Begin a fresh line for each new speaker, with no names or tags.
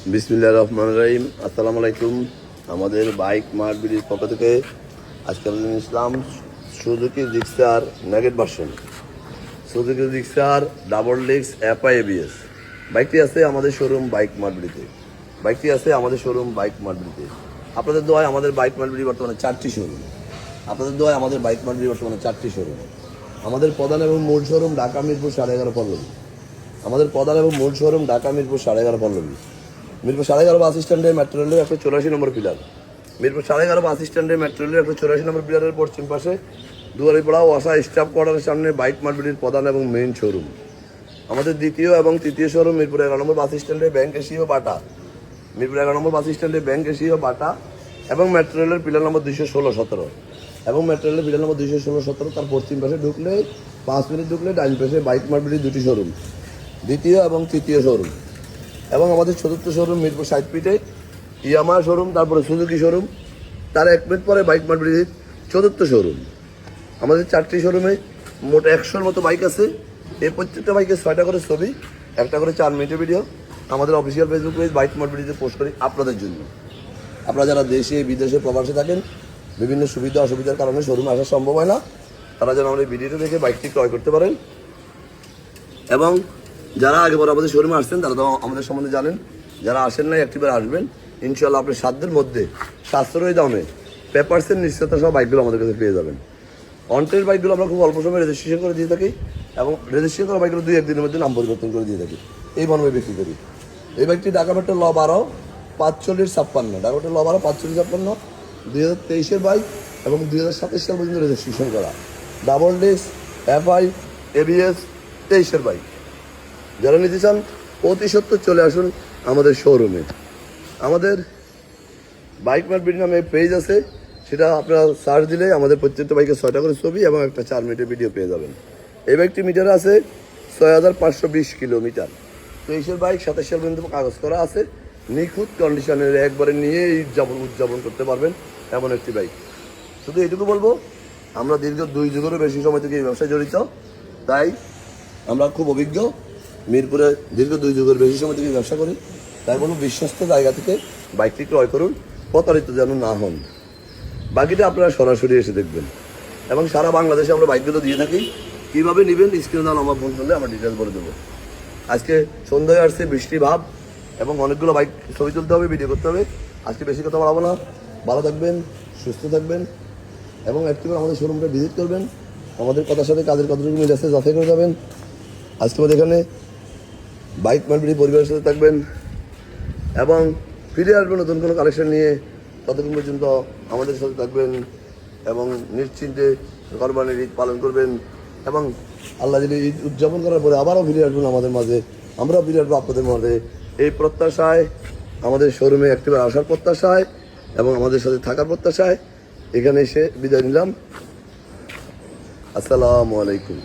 বিসমিল্লাহির রহমানির রহিম। আসসালামু আলাইকুম। আমাদের বাইক মার্ট বিডির পক্ষ থেকে আজকে আমি Islam Suzuki Gixxer naked version, Suzuki Gixxer double disc FI ABS বাইকটি আছে আমাদের শোরুম বাইক মার্ট বিডিতে। আপনাদের দোয়ায় আমাদের বাইক মার্ট বিডি বর্তমানে 4টি শোরুম। আমাদের প্রধান এবং মূল শোরুম ঢাকা মিরপুর 11.5 পল্লবী। মিরপুর 11.5 বাস স্ট্যান্ডে মেট্রো রেলের 184 নম্বর পিলার। পশ্চিম পাশে দুয়ারিপাড়া ওয়াসা স্টাফ কোয়ার্টারের সামনে বাইক মার্ট বিডির প্রধান এবং মেইন শোরুম। আমাদের দ্বিতীয় এবং তৃতীয় শোরুম মিরপুর 11 নম্বর বাস স্ট্যান্ডে ব্যাংক এশিয়া বাটা এবং মেট্রো রেলের পিলার নম্বর 216-17 তার পশ্চিম পাশে ঢুকলে 5 মিনিট ঢুকলে ডাইন পাশে বাইক মার্ট বিডির দুটি শোরুম, দ্বিতীয় এবং তৃতীয় শোরুম। এবং আমাদের চতুর্থ শোরুম মিরপুর 60 ফিটে ইয়ামা শোরুম, তারপরে সুজুকি শোরুম, তার 1 মিনিট পরে বাইক মার্ট বিডির চতুর্থ শোরুম। আমাদের 4টি শোরুমে মোট 100-র মতো বাইক আছে। এই প্রত্যেকটা বাইকে 6টা করে ছবি, একটা করে 4 মিনিটের ভিডিও আমাদের official Facebook page bike mart বিডিতে পোস্ট করি আপনাদের জন্য। আপনারা যারা দেশে বিদেশে প্রবাসে থাকেন, বিভিন্ন সুবিধা অসুবিধার কারণে শোরুমে আসা সম্ভব হয় না, তারা যেন আমাদের ভিডিওটা দেখে বাইকটি ক্রয় করতে পারেন। এবং যারা আগে পরে আমাদের শোরুমে আসছেন তারা তো আমাদের সম্বন্ধে জানেন, যারা আসেন নাই একটিবার আসবেন। ইনশাল্লাহ আপনি সাধ্যের মধ্যে সাশ্রয়ী দামে পেপারসের নিশ্চয়তা সহ বাইকগুলো আমাদের কাছে পেয়ে যাবেন। অনটের বাইকগুলো আমরা খুব অল্প সময় রেজিস্ট্রেশন করে দিয়ে থাকি এবং রেজিস্ট্রেশন করা বাইকগুলো 2-1 দিনের মধ্যে নাম পরিবর্তন করে দিয়ে থাকি, এই মর্মে বিক্রি করি। এই বাইকটি ঢাকা মেট্রো ল 12 4556, ঢাকা মেট্রো ল 12 4556 2023-এর বাইক এবং 2027 সাল পর্যন্ত রেজিস্ট্রেশন করা ডাবল ডিস্ক এফআই এবিএস 23-এর বাইক। যারা নিতে চান অতি সত্ত্বর চলে আসুন আমাদের শোরুমে। আমাদের বাইক মার্ট বিডি নামে পেজ আছে, সেটা আপনারা সার্চ দিলে আমাদের প্রত্যেকটা বাইকে 6টা করে ছবি এবং একটা 4 মিনিটের ভিডিও পেয়ে যাবেন। এই বাইকটি মিটারে আছে 6520 কিলোমিটার। 23-এর বাইক 27 সাল পর্যন্ত কাগজ করা আছে, নিখুঁত কন্ডিশনের, একবারে নিয়ে উদযাপন করতে পারবেন এমন একটি বাইক। শুধু এইটুকু বলবো, আমরা দীর্ঘ 2 যুগেরও বেশি সময় থেকে এই ব্যবসায় জড়িত, তাই আমরা খুব অভিজ্ঞ। মিরপুরে দীর্ঘ 2 যুগের বেশি সময় থেকে ব্যবসা করি, তাই বলবো বিশ্বস্ত জায়গা থেকে বাইকটি ক্রয় করুন, প্রতারিত যেন না হন। বাকিটা আপনারা সরাসরি এসে দেখবেন। এবং সারা বাংলাদেশে আমরা বাইকগুলো দিয়ে থাকি। কীভাবে নেবেন স্ক্রিনে দেওয়া নম্বর ফোন করলে আমরা ডিটেলস বলে দেবো। আজকে সন্ধ্যায় আসছে বৃষ্টি ভাব এবং অনেকগুলো বাইক ছবি তুলতে হবে, ভিডিও করতে হবে। আজকে বেশি কথা বলাবো না। ভালো থাকবেন, সুস্থ থাকবেন এবং একটিবার আমাদের শোরুমটা ভিজিট করবেন। আমাদের কথার সাথে কাজের কতটুকু মিল আছে যাচাই করে যাবেন। আজকে আমাদের এখানে বাইক মার্ট বিডি পরিবারের সাথে থাকবেন এবং ফিরে আসবেন নতুন কোনো কালেকশন নিয়ে। ততক্ষণ পর্যন্ত আমাদের সাথে থাকবেন এবং নিশ্চিন্তে কোরবানির ঈদ পালন করবেন এবং আল্লাহ যদি ঈদ উদযাপন করার পরে আবারও ফিরে আসবেন আমাদের মাঝে, আমরাও ফিরে আসবো আপনাদের মাঝে। এই প্রত্যাশায়, আমাদের শোরুমে একটিবার আসার প্রত্যাশায় এবং আমাদের সাথে থাকার প্রত্যাশায় এখানে এসে বিদায় নিলাম। আসসালামু আলাইকুম।